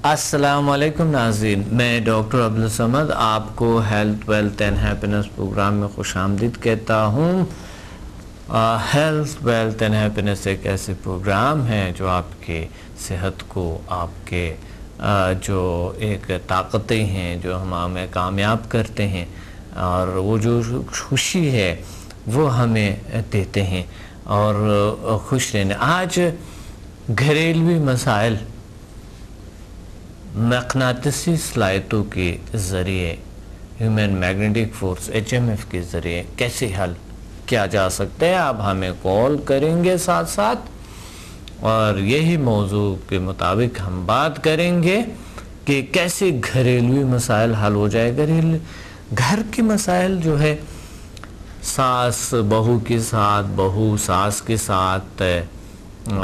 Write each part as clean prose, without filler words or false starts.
السلام علیکم ناظرین، میں ڈاکٹر عبدالصمد آپ کو health wealth and happiness program میں خوش آمدید کہتا ہوں۔ ہیلتھ ویلتھ اینڈ ہیپینس ایک ایسے پروگرام ہے جو آپ کے صحت کو، آپ کے جو ایک طاقتیں ہیں جو ہمیں کامیاب کرتے ہیں، اور وہ جو خوشی ہے وہ ہمیں دیتے ہیں اور خوش رہنے۔ آج گھریلوی مسائل مقناطیسی صلاحیتوں کے ذریعے، ہیومن میگنیٹک فورس HMF کے ذریعے کیسے حل کیا جا سکتا ہے، آپ ہمیں کال کریں گے ساتھ ساتھ، اور یہی موضوع کے مطابق ہم بات کریں گے کہ کیسے گھریلوی مسائل حل ہو جائے۔ گھر کے مسائل جو ہے ساس بہو کے ساتھ، بہو ساس کے ساتھ،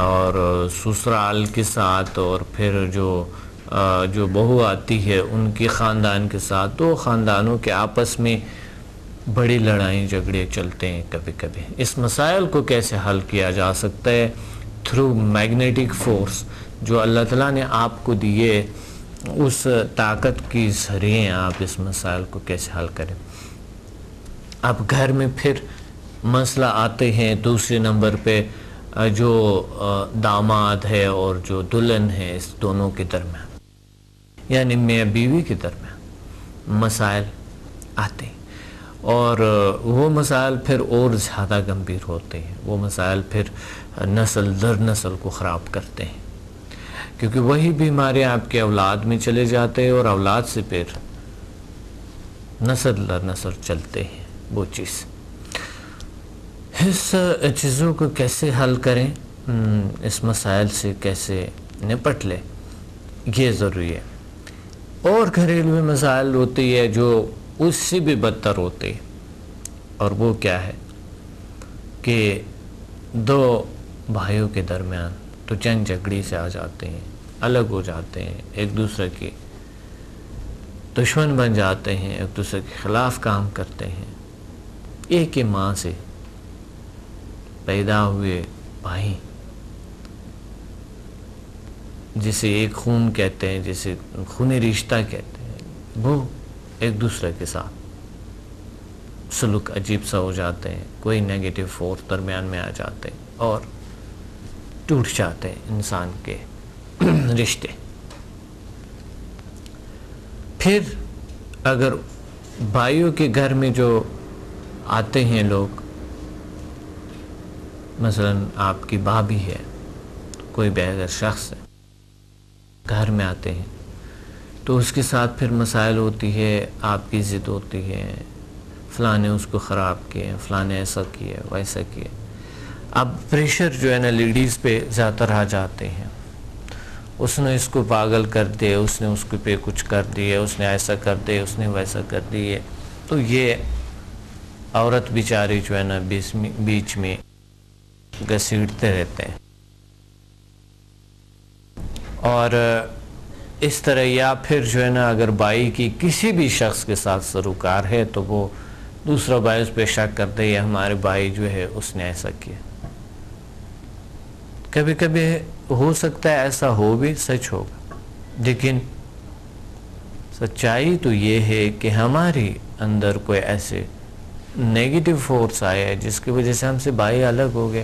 اور سسرال کے ساتھ، اور پھر جو بہو آتی ہے ان کے خاندان کے ساتھ، دو خاندانوں کے آپس میں بڑی لڑائیں جھگڑے چلتے ہیں کبھی کبھی۔ اس مسائل کو کیسے حل کیا جا سکتا ہے تھرو میگنیٹک فورس جو اللہ تعالیٰ نے آپ کو دیے، اس طاقت کی ذریعے آپ اس مسائل کو کیسے حل کریں۔ اب گھر میں پھر مسئلہ آتے ہیں دوسرے نمبر پہ، جو داماد ہے اور جو دلہن ہے، اس دونوں کے درمیان، یعنی میاں بیوی کے درمیان مسائل آتے ہیں، اور وہ مسائل پھر اور زیادہ گمبھیر ہوتے ہیں۔ وہ مسائل پھر نسل در نسل کو خراب کرتے ہیں، کیونکہ وہی بیماریاں آپ کے اولاد میں چلے جاتے ہیں، اور اولاد سے پھر نسل در نسل چلتے ہیں وہ چیز۔ اس چیزوں کو کیسے حل کریں، اس مسائل سے کیسے نپٹ لیں، یہ ضروری ہے۔ اور گھریلو مسائل ہوتی ہے جو اس سے بھی بدتر ہوتے ہیں، اور وہ کیا ہے کہ دو بھائیوں کے درمیان تو جنگ جھگڑی سے آ جاتے ہیں، الگ ہو جاتے ہیں، ایک دوسرے کے دشمن بن جاتے ہیں، ایک دوسرے کے خلاف کام کرتے ہیں۔ ایک ہی ماں سے پیدا ہوئے بھائی، جسے ایک خون کہتے ہیں، جسے خونی رشتہ کہتے ہیں، وہ ایک دوسرے کے ساتھ سلوک عجیب سا ہو جاتے ہیں، کوئی نیگیٹو فورس درمیان میں آ جاتے ہیں اور ٹوٹ جاتے ہیں انسان کے رشتے۔ پھر اگر بھائیوں کے گھر میں جو آتے ہیں لوگ، مثلا آپ کی بھابھی ہے، کوئی بےغیر شخص ہے، گھر میں آتے ہیں، تو اس کے ساتھ پھر مسائل ہوتی ہے، آپ کی ضد ہوتی ہے، فلاں نے اس کو خراب کیا، فلاں نے ایسا کیا ویسا کیا۔ اب پریشر جو ہے نا لیڈیز پہ زیادہ آ جاتے ہیں، اس نے اس کو پاگل کر دیا، اس نے اس کو پہ کچھ کر دیا، اس نے ایسا کر دیا، اس نے ویسا کر دیا، تو یہ عورت بیچاری جو ہے نا بیچ میں گھسیٹتے رہتے ہیں، اور اس طرح۔ یا پھر جو ہے نا اگر بھائی کی کسی بھی شخص کے ساتھ سروکار ہے تو وہ دوسرا بھائی اس پہ شک کرتے ہیں، ہمارے بھائی جو ہے اس نے ایسا کیا۔ کبھی کبھی ہو سکتا ہے ایسا ہو بھی، سچ ہوگا، لیکن سچائی تو یہ ہے کہ ہمارے اندر کوئی ایسے نیگیٹو فورس آیا ہے جس کی وجہ سے ہم سے بھائی الگ ہو گئے،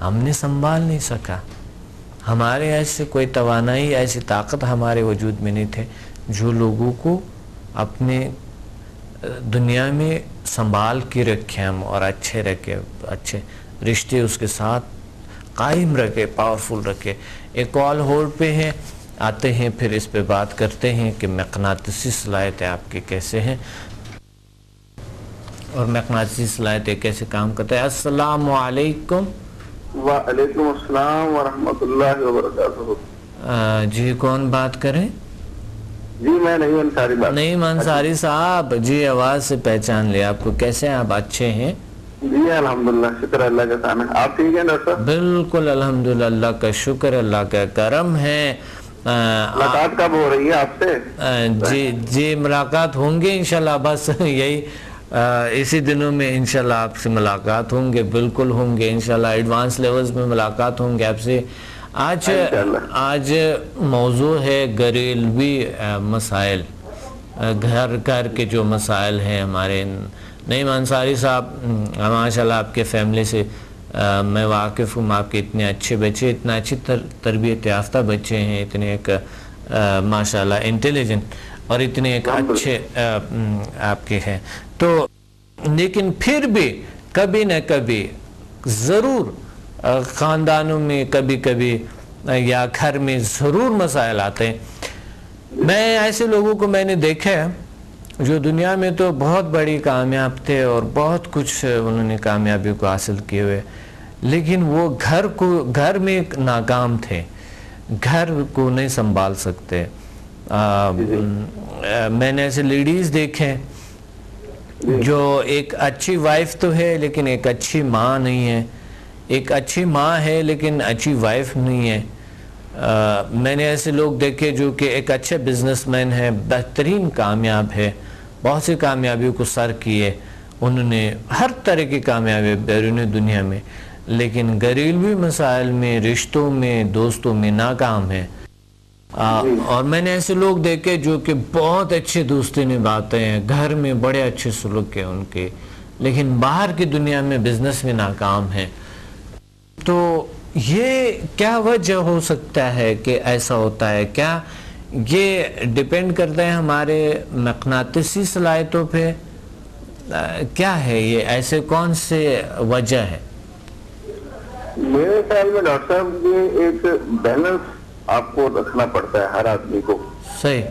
ہم نے سنبھال نہیں سکا، ہمارے ایسے کوئی توانائی، ایسی طاقت ہمارے وجود میں نہیں تھے جو لوگوں کو اپنے دنیا میں سنبھال کے رکھے ہم، اور اچھے رکھے، اچھے رشتے اس کے ساتھ قائم رکھے، پاورفل رکھے۔ ایک کال ہولڈ پہ ہے، آتے ہیں، پھر اس پہ بات کرتے ہیں کہ مقناطیسی صلاحیتیں آپ کے کیسے ہیں، اور مقناطیسی صلاحیتیں کیسے کام کرتے ہیں۔ السلام علیکم۔ وعلیکم السلام ورحمۃ اللہ وبرکاتہ۔ جی کون بات کریں؟ جی میں نعیم انصاری بات۔ نعیم انصاری صاحب، جی آواز سے پہچان لیا آپ کو۔ کیسے ہیں آپ؟ اچھے ہیں؟ جی الحمدللہ، شکر اللہ کا سامنے۔ آپ ٹھیک ہیں ڈاکٹر صاحب؟ بالکل الحمدللہ، اللہ کا شکر، اللہ کا کرم ہے۔ ملاقات کب ہو رہی ہے آپ سے؟ جی ملاقات ہوں گے انشاءاللہ، بس یہی اسی دنوں میں انشاءاللہ آپ سے ملاقات ہوں گے، بالکل ہوں گے انشاءاللہ، ایڈوانس لیولز میں ملاقات ہوں گے آپ سے۔ آج موضوع ہے گھریلوی مسائل، گھر کے جو مسائل ہیں ہمارے. نعیم انصاری صاحب، ماشاءاللہ آپ کے فیملی سے میں واقف ہوں. آپ کے اتنے اچھے بچے، اتنا اچھی تربیت یافتہ بچے ہیں، اتنے ایک ماشاءاللہ انٹیلیجنٹ اور اتنے ایک اچھے آپ کے ہیں. تو لیکن پھر بھی کبھی نہ کبھی ضرور خاندانوں میں کبھی یا گھر میں ضرور مسائل آتے ہیں. میں ایسے لوگوں کو میں نے دیکھا ہے جو دنیا میں تو بہت بڑی کامیاب تھے اور بہت کچھ انہوں نے کامیابی کو حاصل کیے ہوئے، لیکن وہ گھر میں ناکام تھے، گھر کو نہیں سنبھال سکتے. میں نے ایسے لیڈیز دیکھے جو ایک اچھی وائف تو ہے لیکن ایک اچھی ماں نہیں ہے، ایک اچھی ماں ہے لیکن اچھی وائف نہیں ہے. میں نے ایسے لوگ دیکھے جو کہ ایک اچھے بزنس مین ہے، بہترین کامیاب ہے، بہت سی کامیابیوں کو سر کیے انہوں نے، ہر طرح کی کامیابی بیرون دنیا میں، لیکن گھریلوی مسائل میں، رشتوں میں، دوستوں میں ناکام ہے. اور میں نے ایسے لوگ دیکھے جو کہ بہت اچھے دوستی نبھاتے ہیں، گھر میں بڑے اچھے سلوک ہیں ان کے، لیکن باہر کی دنیا میں بزنس میں ناکام ہیں. تو یہ کیا وجہ ہو سکتا ہے کہ ایسا ہوتا ہے؟ کیا یہ ڈیپینڈ کرتا ہے ہمارے مقناطیسی صلاحیتوں پہ؟ کیا ہے یہ، ایسے کون سے وجہ ہے؟ میرے خیال میں ڈاکٹر صاحب یہ ایک بیلنس آپ کو رکھنا پڑتا ہے ہر آدمی کو. صحیح.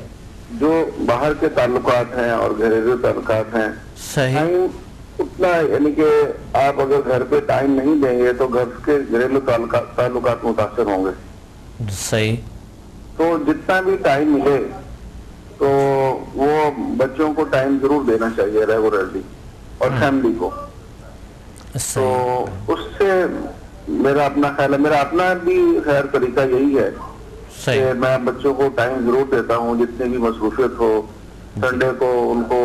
جو باہر کے تعلقات ہیں اور گھریلو تعلقات ہیں، صحیح، اتنا یعنی کہ آپ اگر گھر پہ ٹائم نہیں دیں گے تو گھر کے گھریلو تعلقات متاثر ہوں گے. صحیح. تو جتنا بھی ٹائم ملے تو وہ بچوں کو ٹائم ضرور دینا چاہیے ریگولرلی، اور فیملی کو. تو اس سے میرا اپنا خیال ہے، میرا اپنا بھی خیر طریقہ یہی ہے کہ میں بچوں کو ٹائم ضرور دیتا ہوں، جتنی بھی مصروفیت ہو. سنڈے کو ان کو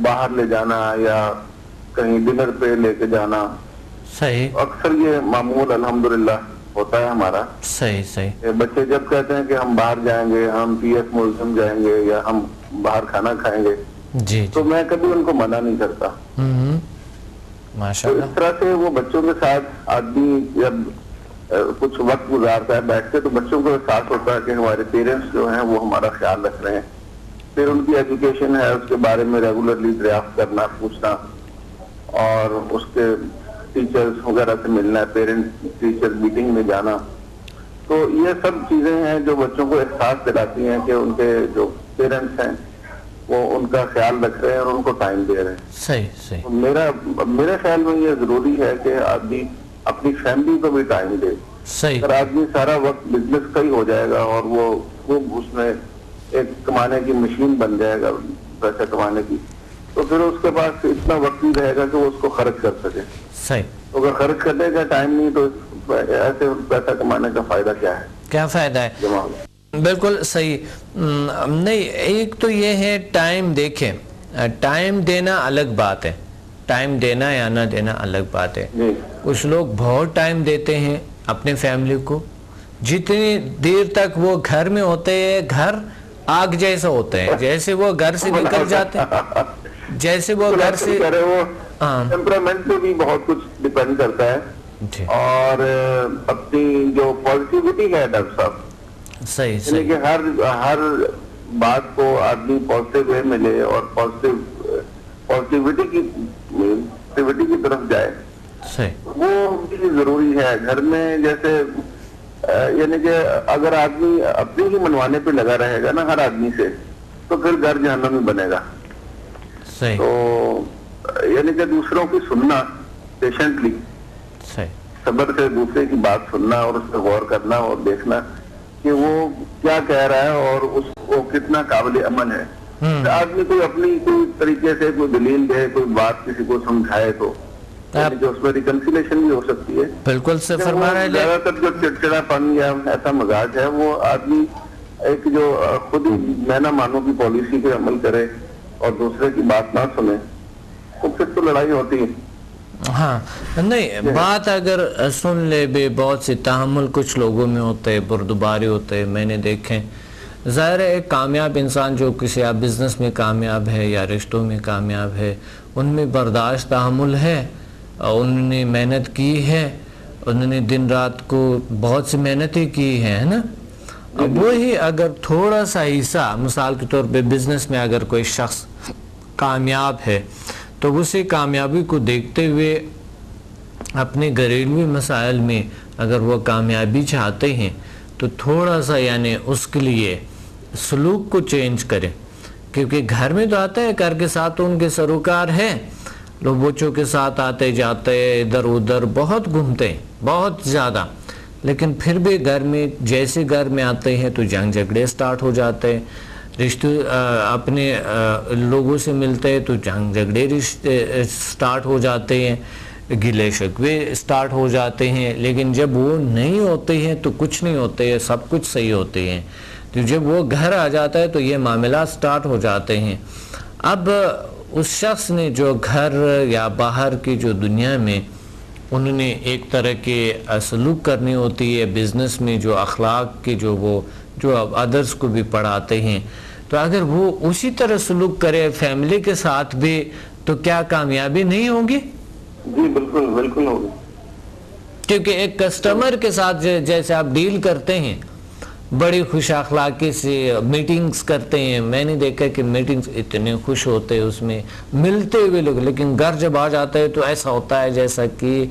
باہر لے جانا یا کہیں ڈنر پہ لے کے جانا، صحیح، اکثر یہ معمول الحمدللہ ہوتا ہے ہمارا. صحیح. بچے جب کہتے ہیں کہ ہم باہر جائیں گے، ہم پی ایف میوزیم جائیں گے یا ہم باہر کھانا کھائیں گے، جی، تو میں کبھی ان کو منع نہیں کرتا. ماشاءاللہ. اس طرح سے وہ بچوں کے ساتھ آدمی جب کچھ وقت گزارتا ہے بیٹھ کے، تو بچوں کو احساس ہوتا ہے کہ ہمارے پیرنٹس جو ہیں وہ ہمارا خیال رکھ رہے ہیں. پھر ان کی ایجوکیشن ہے، اس کے بارے میں ریگولرلی دریافت کرنا، پوچھنا، اور اس کے ٹیچرز وغیرہ سے ملنا، پیرنٹ ٹیچر میٹنگ میں جانا. تو یہ سب چیزیں ہیں جو بچوں کو احساس دلاتی ہیں کہ ان کے جو پیرنٹس ہیں وہ ان کا خیال رکھ رہے ہیں اور ان کو ٹائم دے رہے ہیں. صحیح. میرے خیال میں یہ ضروری ہے کہ آدمی اپنی فیملی کو بھی ٹائم دے. اگر آدمی سارا وقت بزنس کا ہی ہو جائے گا اور وہ خوب اس میں ایک کمانے کی مشین بن جائے گا، پیسہ کمانے کی، تو پھر اس کے پاس اتنا وقت نہیں رہے گا کہ وہ اس کو خرچ کر سکے. صحیح. اگر خرچ کرنے کا ٹائم نہیں تو ایسے پیسہ کمانے کا فائدہ کیا ہے؟ کیا فائدہ ہے؟ بالکل صحیح. نہیں، ایک تو یہ ہے ٹائم. دیکھیں، ٹائم دینا الگ بات ہے، ٹائم دینا یا نہ دینا الگ بات ہے. کچھ لوگ بہت ٹائم دیتے ہیں اپنے فیملی کو، جتنی دیر تک وہ گھر میں ہوتے ہیں گھر آگ جیسا ہوتا ہے، جیسے وہ گھر سے نکل جاتے ہیں، جیسے وہ گھر سے ٹیمپرامنٹ پہ بھی بہت کچھ ڈیپینڈ کرتا ہے. اور اپنی جو پازیٹیوٹی ہے ڈاکٹر صاحب، صحیح، یعنی کہ ہر بات کو آدمی پازیٹیو وے میں لے اور پازیٹیوٹی کی طرف جائے، وہ بھی ضروری ہے. گھر میں جیسے یعنی کہ اگر آدمی اپنی ہی منوانے پہ لگا رہے گا نا ہر آدمی سے، تو پھر گھر جہنم میں بنے گا. تو یعنی کہ دوسروں کی سننا پیشنٹلی، صبر سے دوسرے کی بات سننا اور اس پہ غور کرنا اور دیکھنا کہ وہ کیا کہہ رہا ہے اور اس کو کتنا قابل عمل ہے. آدمی کوئی اپنی کوئی طریقے سے کوئی دلیل دے، کوئی بات کسی کو سمجھائے تو جو اس میں ریکنسیلیشن بھی ہو سکتی ہے. بالکل سے فرما رہے ہیں. زیادہ تر جو چڑچڑا پن یا ایسا مزاج ہے وہ آدمی ایک جو خود ہی میں نہ مانوں کی پالیسی پہ عمل کرے اور دوسرے کی بات نہ سنے، تو پھر تو لڑائی ہوتی ہے. ہاں نہیں بات اگر سن لے بھی بہت سی تحمل کچھ لوگوں میں ہوتے ہیں، بردباری ہوتے ہیں، میں نے دیکھیں. ظاہر ہے ایک کامیاب انسان جو کسی آپ بزنس میں کامیاب ہے یا رشتوں میں کامیاب ہے، ان میں برداشت تحمل ہے، انہوں نے محنت کی ہے، انہوں نے دن رات کو بہت سی محنتیں کی ہے نا. اب وہی اگر تھوڑا سا حصہ مثال کے طور پہ بزنس میں اگر کوئی شخص کامیاب ہے تو اسی کامیابی کو دیکھتے ہوئے اپنے گھریلو مسائل میں اگر وہ کامیابی چاہتے ہیں تو تھوڑا سا یعنی اس کے لیے سلوک کو چینج کریں. کیونکہ گھر میں تو آتا ہے، گھر کے ساتھ ان کے سروکار ہے، لوگ بچوں کے ساتھ آتے جاتے ادھر ادھر بہت گھومتے ہیں بہت زیادہ، لیکن پھر بھی گھر میں جیسے گھر میں آتے ہیں تو جنگ جھگڑے سٹارٹ ہو جاتے ہیں. رشتے اپنے لوگوں سے ملتے ہیں تو جنگ جھگڑے سٹارٹ ہو جاتے ہیں، گلے شکوے سٹارٹ ہو جاتے ہیں. لیکن جب وہ نہیں ہوتے ہیں تو کچھ نہیں ہوتے ہیں، سب کچھ صحیح ہوتے ہیں. تو جب وہ گھر آ جاتا ہے تو یہ معاملات سٹارٹ ہو جاتے ہیں. اب اس شخص نے جو گھر یا باہر کی جو دنیا میں انہوں نے ایک طرح کے سلوک کرنی ہوتی ہے، بزنس میں جو اخلاق کے جو ادرس کو بھی پڑھاتے ہیں، تو اگر وہ اسی طرح سلوک کرے فیملی کے ساتھ بھی تو کیا کامیابی نہیں ہوگی؟ جی بالکل بالکل ہوگی. کیونکہ ایک کسٹمر کے ساتھ جیسے آپ ڈیل کرتے ہیں بڑی خوش اخلاقی سے میٹنگز کرتے ہیں، میں نے دیکھا کہ میٹنگز اتنے خوش ہوتے ہیں اس میں ملتے ہوئے لوگ، لیکن گھر جب آ جاتا ہے تو ایسا ہوتا ہے جیسا کہ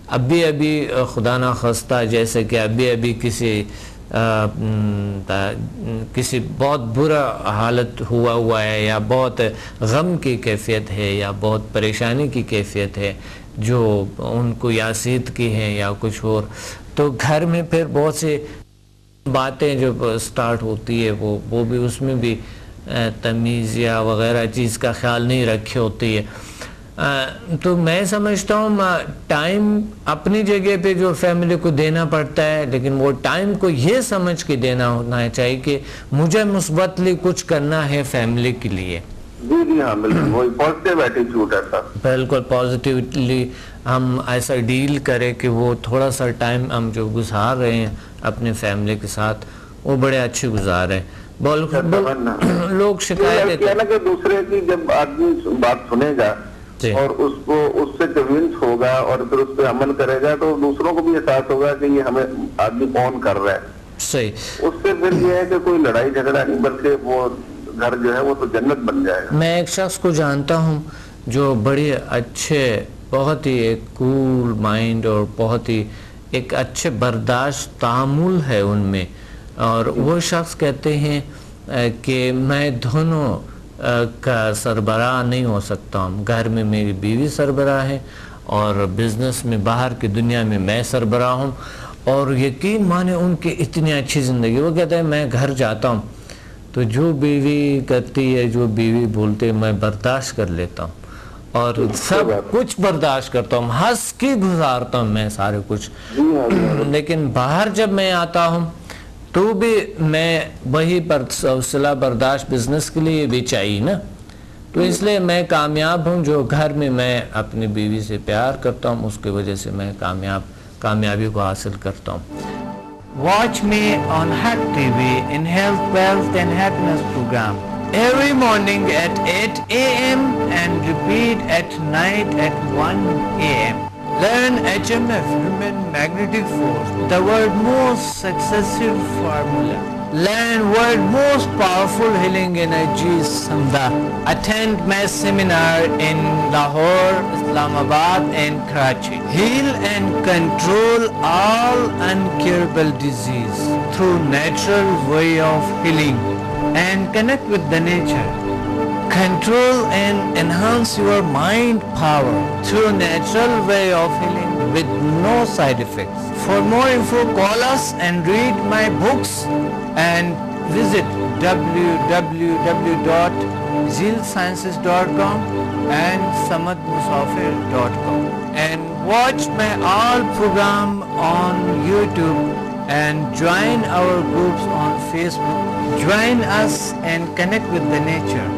ابھی خدا نہ خواستہ جیسے کہ ابھی کسی بہت برا حالت ہوا ہے یا بہت غم کی کیفیت ہے یا بہت پریشانی کی کیفیت ہے جو ان کو یا صحت کی ہے یا کچھ اور. تو گھر میں پھر بہت سے باتیں جو سٹارٹ ہوتی ہے وہ بھی اس میں بھی تمیز یا وغیرہ چیز کا خیال نہیں رکھی ہوتی ہے. تو میں سمجھتا ہوں ٹائم اپنی جگہ پہ جو فیملی کو دینا پڑتا ہے، لیکن وہ ٹائم کو یہ سمجھ کے دینا ہونا چاہیے کہ مجھے مثبتلی کچھ کرنا ہے فیملی کے لیے. جی ہاں بالکل وہی پازیٹیو ایٹیٹیوڈ ہے سر. بالکل پازیٹیولی ہم ایسا ڈیل کریں کہ وہ تھوڑا سا ٹائم ہم جو گزار رہے ہیں اپنے فیملی کے ساتھ وہ بڑے اچھے گزار رہے ہیں. لوگ شکایت کہ دوسرے کی جب آدمی بات سنے گا اور اس سے کنونس ہوگا اور پھر اس پہ عمل کرے گا تو دوسروں کو بھی احساس ہوگا کہ یہ ہمیں آدمی کون کر رہا ہے. صحیح. اس سے پھر یہ ہے کہ کوئی لڑائی جھگڑا نہیں بلکہ وہ گھر جو ہے وہ تو جنت بن جائے گا. میں ایک شخص کو جانتا ہوں جو بڑے اچھے بہت ہی ایک کول مائنڈ اور بہت ہی ایک اچھے برداشت تعامل ہے ان میں، اور وہ شخص کہتے ہیں کہ میں دونوں کا سربراہ نہیں ہو سکتا ہوں. گھر میں میری بیوی سربراہ ہے اور بزنس میں باہر کی دنیا میں سربراہ ہوں، اور یقین مانے ان کی اتنی اچھی زندگی. وہ کہتے ہیں میں گھر جاتا ہوں تو جو بیوی کرتی ہے جو بیوی بولتے میں برداشت کر لیتا ہوں اور سب کچھ برداشت کرتا ہوں، ہنس کے گزارتا ہوں میں سارے کچھ. لیکن باہر جب میں آتا ہوں تو بھی میں وہی حوصلہ برداشت بزنس کے لیے بھی چاہیے نا. تو اس لیے میں کامیاب ہوں جو گھر میں اپنی بیوی سے پیار کرتا ہوں، اس کی وجہ سے میں کامیابی کو حاصل کرتا ہوں. Watch me on Hack TV in Health, Wealth and Happiness program every morning at 8 a.m. and repeat at night at 1 a.m. Learn HMF, Human Magnetic Force, the world's most successful formula. Learn world's most powerful healing energies, Samda. Attend my seminar in Lahore, Islamabad and Karachi. Heal and control all incurable disease through natural way of healing and connect with the nature. Control and enhance your mind power through natural way of healing with no side effects. For more info, call us and read my books and visit www.zealsciences.com and samadmusafir.com and watch my all program on YouTube and join our groups on Facebook. Join us and connect with the nature.